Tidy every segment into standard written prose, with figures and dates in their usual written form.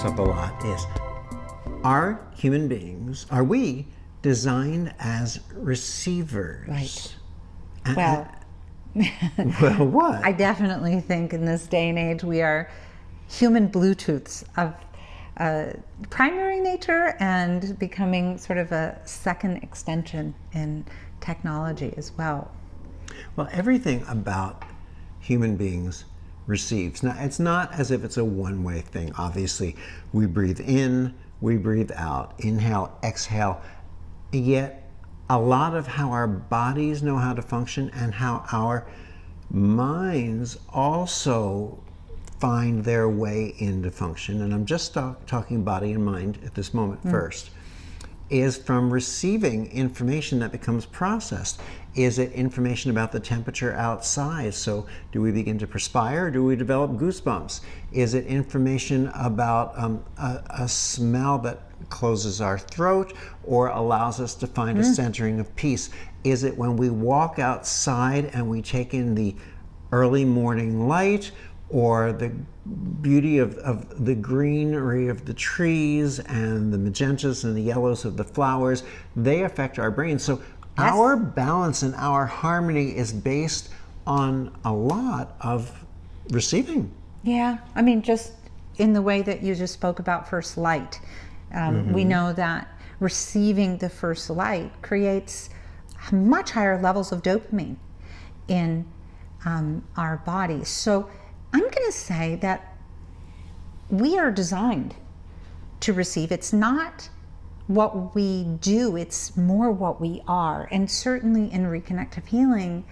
up a lot is, are human beings, are we designed as receivers? Right. Well, well, what? I definitely think in this day and age we are human Bluetooths of primary nature and becoming sort of a second extension in technology as well. Well, everything about human beings receives. Now, it's not as if it's a one-way thing. Obviously, we breathe in, we breathe out, inhale, exhale. Yet, a lot of how our bodies know how to function and how our minds also find their way into function, and I'm just talking body and mind at this moment first, is from receiving information that becomes processed. Is it information about the temperature outside? So do we begin to perspire, or do we develop goosebumps? Is it information about a smell that closes our throat or allows us to find a centering of peace? Is it when we walk outside and we take in the early morning light, or the beauty of the greenery of the trees and the magentas and the yellows of the flowers? They affect our brain. So our balance and our harmony is based on a lot of receiving. Yeah, I mean, just in the way that you just spoke about first light, we know that receiving the first light creates much higher levels of dopamine in our bodies. So I'm going to say that we are designed to receive. It's not what we do, it's more what we are. And certainly in reconnective healing,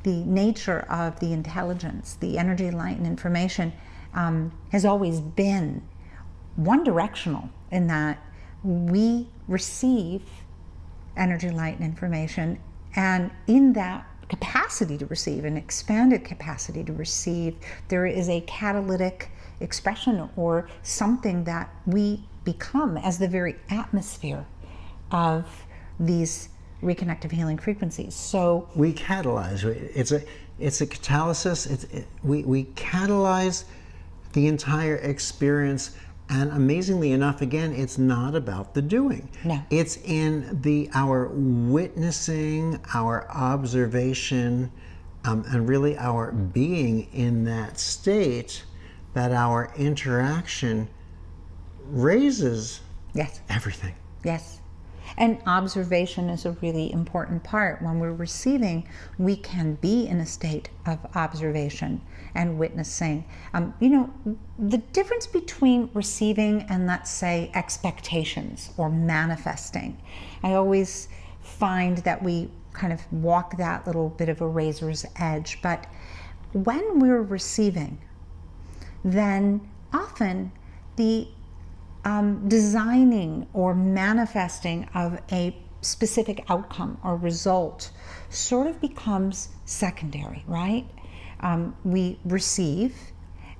the nature of the intelligence, the energy, light, and information has always been one directional, in that we receive energy, light, and information, and in that capacity to receive, an expanded capacity to receive, there is a catalytic expression or something that we become as the very atmosphere of these reconnective healing frequencies. So we catalyze. It's a catalysis. We catalyze the entire experience. And amazingly enough, again, it's not about the doing. No. It's in our witnessing, our observation, and really our being in that state that our interaction raises everything. Yes. And observation is a really important part. When we're receiving, we can be in a state of observation and witnessing. You know, the difference between receiving and, let's say, expectations or manifesting, I always find that we kind of walk that little bit of a razor's edge. But when we're receiving, then often the designing or manifesting of a specific outcome or result sort of becomes secondary, right? We receive,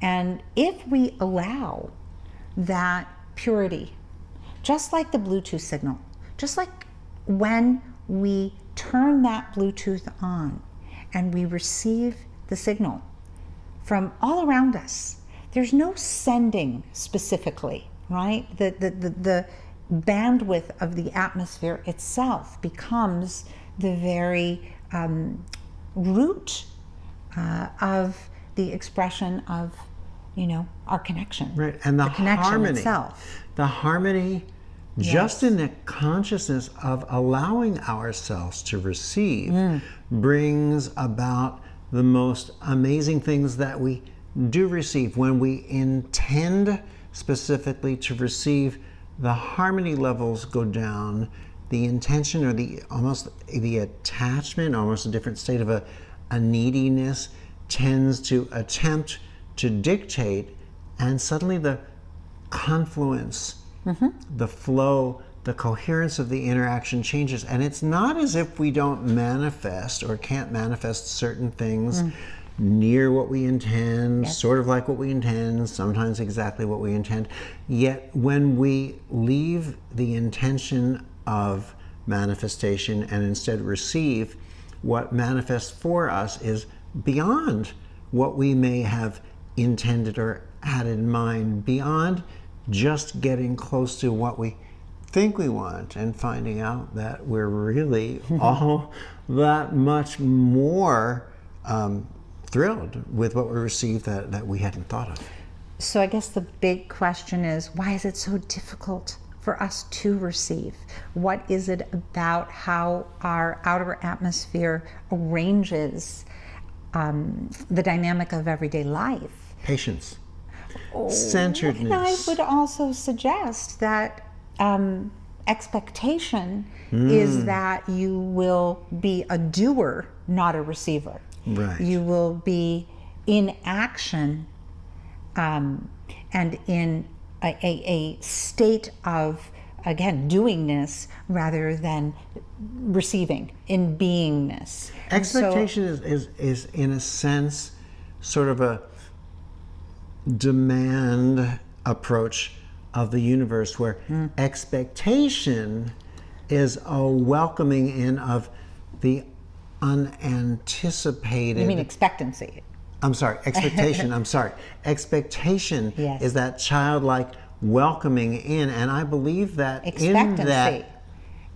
and if we allow that purity, just like the Bluetooth signal, just like when we turn that Bluetooth on and we receive the signal from all around us, there's no sending specifically, right? The bandwidth of the atmosphere itself becomes the very root of the expression of, you know, our connection. Right, and the connection harmony itself. The harmony, just in the consciousness of allowing ourselves to receive, brings about the most amazing things that we do receive. When we intend specifically to receive, the harmony levels go down, the intention or almost the attachment, almost a different state of a neediness, tends to attempt to dictate, and suddenly the confluence, the flow, the coherence of the interaction changes. And it's not as if we don't manifest or can't manifest certain things near what we intend, sort of like what we intend, sometimes exactly what we intend. Yet when we leave the intention of manifestation and instead receive, what manifests for us is beyond what we may have intended or had in mind, beyond just getting close to what we think we want and finding out that we're really all that much more thrilled with what we received that we hadn't thought of. So I guess the big question is, why is it so difficult for us to receive? What is it about how our outer atmosphere arranges the dynamic of everyday life? Patience. Centeredness. And I would also suggest that expectation is that you will be a doer, not a receiver. Right. You will be in action and in a state of, again, doingness rather than receiving, in beingness. Expectation is in a sense sort of a demand approach of the universe, where expectation is a welcoming in of the unanticipated. You mean expectancy? I'm sorry, expectation. I'm sorry. Expectation Yes. is that childlike welcoming in, and I believe that Expectancy in that.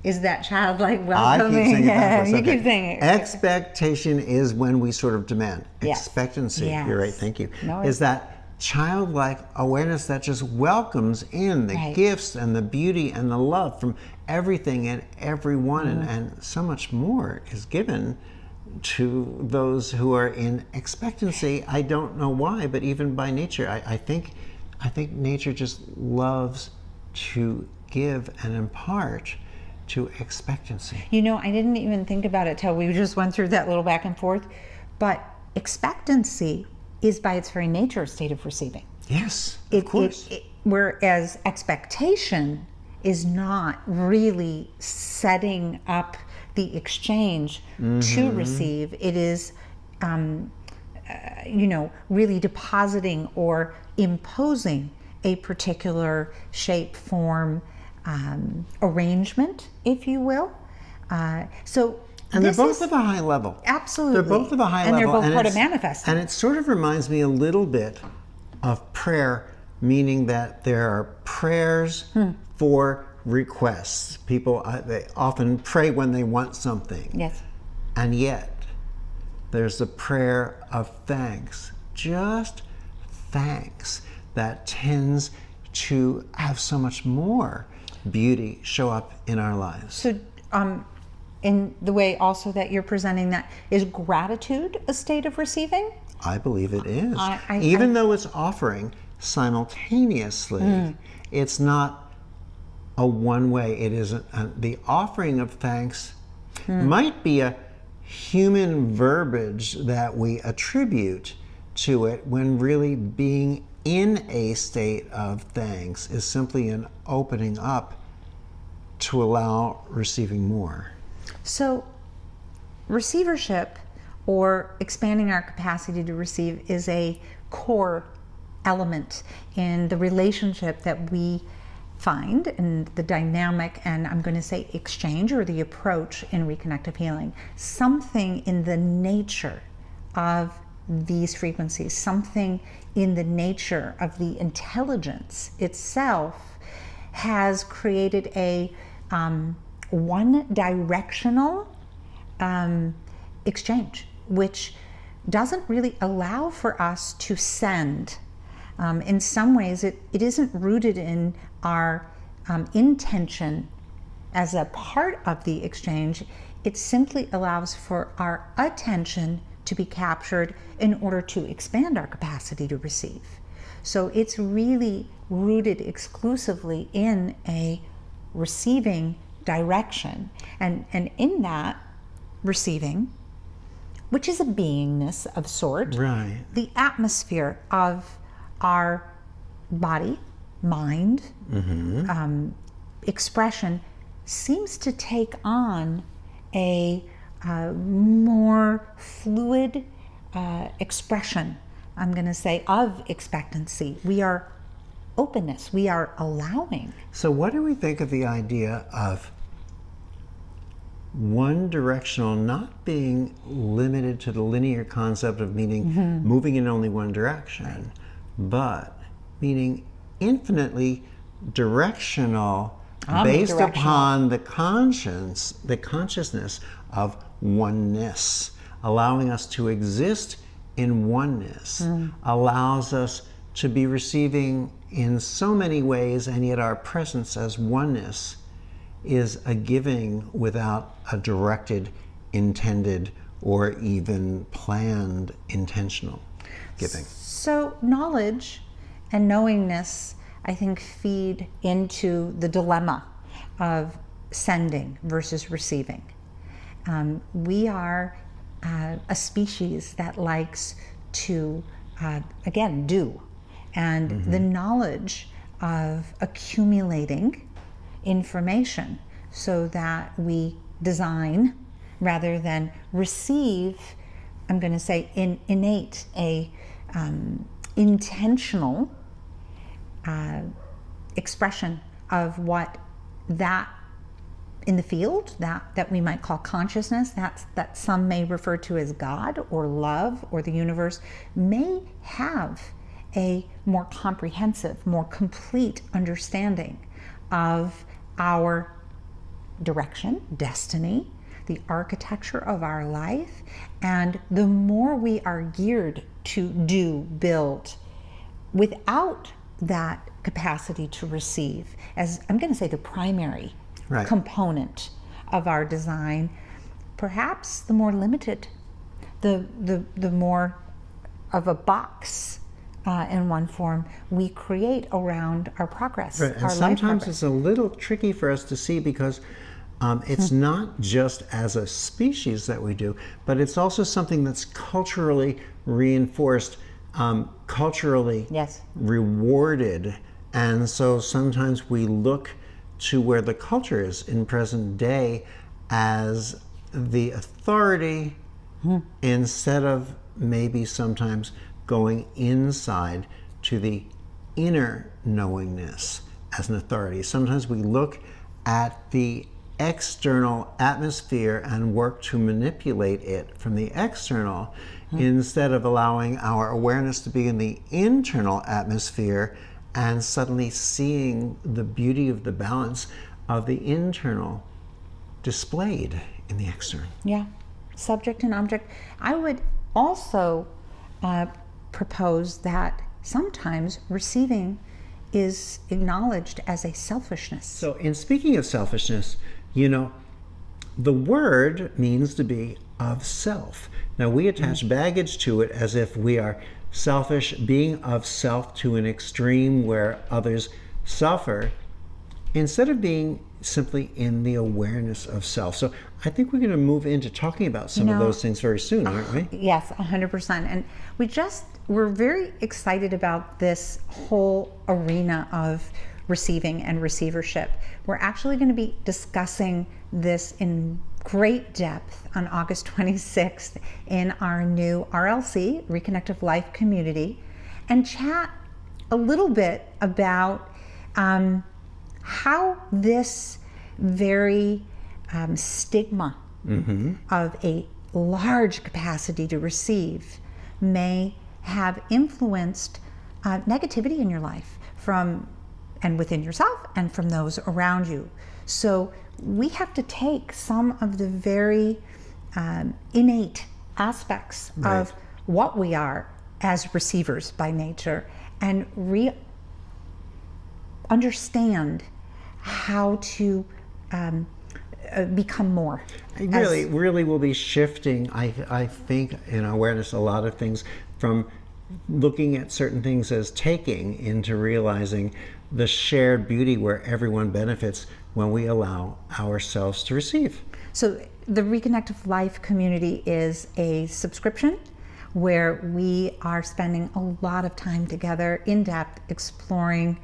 is that childlike I welcoming. keep saying it backwards. You Okay. keep saying it. Expectation is when we sort of demand. Yes. Expectancy, Yes. you're right, thank you, No, is that childlike awareness that just welcomes in the Right. gifts and the beauty and the love from everything and everyone, and so much more is given to those who are in expectancy. I don't know why, but even by nature, I think nature just loves to give and impart to expectancy. You know, I didn't even think about it till we just went through that little back and forth, but expectancy is by its very nature a state of receiving. Yes, of course. Whereas expectation is not really setting up the exchange to receive. It is, really depositing or imposing a particular shape, form, arrangement, if you will. And they're both of a high level. Absolutely. They're both of a high and level. They're both part of it's- manifesting. And it sort of reminds me a little bit of prayer, meaning that there are prayers for requests. People, they often pray when they want something. Yes. And yet, there's a prayer of thanks, just thanks, that tends to have so much more beauty show up in our lives. So, in the way also that you're presenting that, is gratitude a state of receiving? I believe it is. Even though it's offering simultaneously, it's not a one way. It isn't. The offering of thanks might be a human verbiage that we attribute to it, when really being in a state of thanks is simply an opening up to allow receiving more. So, receivership, or expanding our capacity to receive, is a core element in the relationship that we find, and the dynamic, and I'm going to say exchange, or the approach in reconnective healing. Something in the nature of these frequencies, something in the nature of the intelligence itself, has created a one directional exchange, which doesn't really allow for us to send. In some ways, it isn't rooted in our intention as a part of the exchange. It simply allows for our attention to be captured in order to expand our capacity to receive. So it's really rooted exclusively in a receiving direction. And in that receiving, which is a beingness of sort, Right. the atmosphere of our body, mind, expression seems to take on a more fluid expression, I'm going to say, of expectancy. We are openness, we are allowing. So what do we think of the idea of one directional not being limited to the linear concept of meaning moving in only one direction, but meaning infinitely directional based upon the consciousness of oneness, allowing us to exist in oneness, allows us to be receiving in so many ways, and yet our presence as oneness is a giving without a directed, intended, or even planned intentional giving. So knowledge and knowingness, I think, feed into the dilemma of sending versus receiving. We are a species that likes to, again, do. And the knowledge of accumulating information so that we design rather than receive, I'm going to say innate, intentional expression of what that in the field that we might call consciousness, that some may refer to as God or love or the universe, may have a more comprehensive, more complete understanding of our direction, destiny, the architecture of our life. And the more we are geared to do, build, without that capacity to receive, as I'm going to say the primary component of our design, perhaps the more limited, the more of a box in one form we create around our progress. Right. And sometimes it's a little tricky for us to see because it's not just as a species that we do, but it's also something that's culturally reinforced, culturally rewarded. And so sometimes we look to where the culture is in present day as the authority instead of maybe sometimes going inside to the inner knowingness as an authority. Sometimes we look at the external atmosphere and work to manipulate it from the external instead of allowing our awareness to be in the internal atmosphere and suddenly seeing the beauty of the balance of the internal displayed in the external. Yeah, subject and object. I would also propose that sometimes receiving is acknowledged as a selfishness. So in speaking of selfishness, you know, the word means to be of self. Now we attach baggage to it as if we are selfish, being of self to an extreme where others suffer, instead of being simply in the awareness of self. So I think we're going to move into talking about some of those things very soon, aren't we? Yes, 100%. And we're very excited about this whole arena of receiving and receivership. We're actually going to be discussing this in great depth on August 26th in our new RLC, Reconnective Life Community, and chat a little bit about how this very stigma of a large capacity to receive may have influenced negativity in your life from and within yourself and from those around you. So we have to take some of the very innate aspects of what we are as receivers by nature and understand how to become more. Really will be shifting, I think, in awareness, a lot of things from looking at certain things as taking into realizing the shared beauty where everyone benefits when we allow ourselves to receive. So the Reconnective Life Community is a subscription where we are spending a lot of time together in depth exploring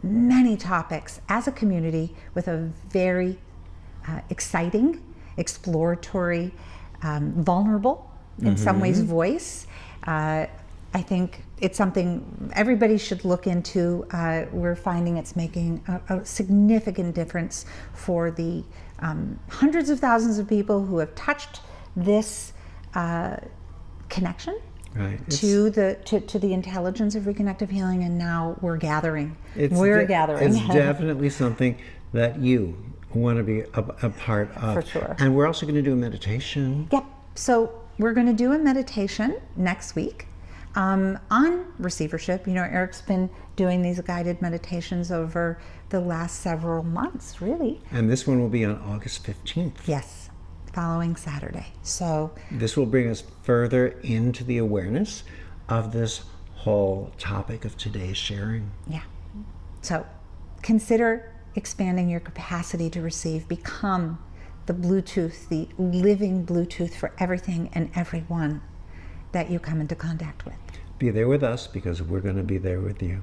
many topics as a community with a very exciting, exploratory, vulnerable in some ways voice. I think it's something everybody should look into. We're finding it's making a significant difference for the hundreds of thousands of people who have touched this connection Right. to the intelligence of reconnective healing, and now we're gathering. It's definitely something that you want to be a part of. For sure. And we're also going to do a meditation. Yep. So we're going to do a meditation next week on receivership. You know, Eric's been doing these guided meditations over the last several months, really. And this one will be on August 15th. Yes, following Saturday. So this will bring us further into the awareness of this whole topic of today's sharing. yeah. So consider expanding your capacity to receive. Become the Bluetooth, the living Bluetooth for everything and everyone that you come into contact with. Be there with us, because we're going to be there with you.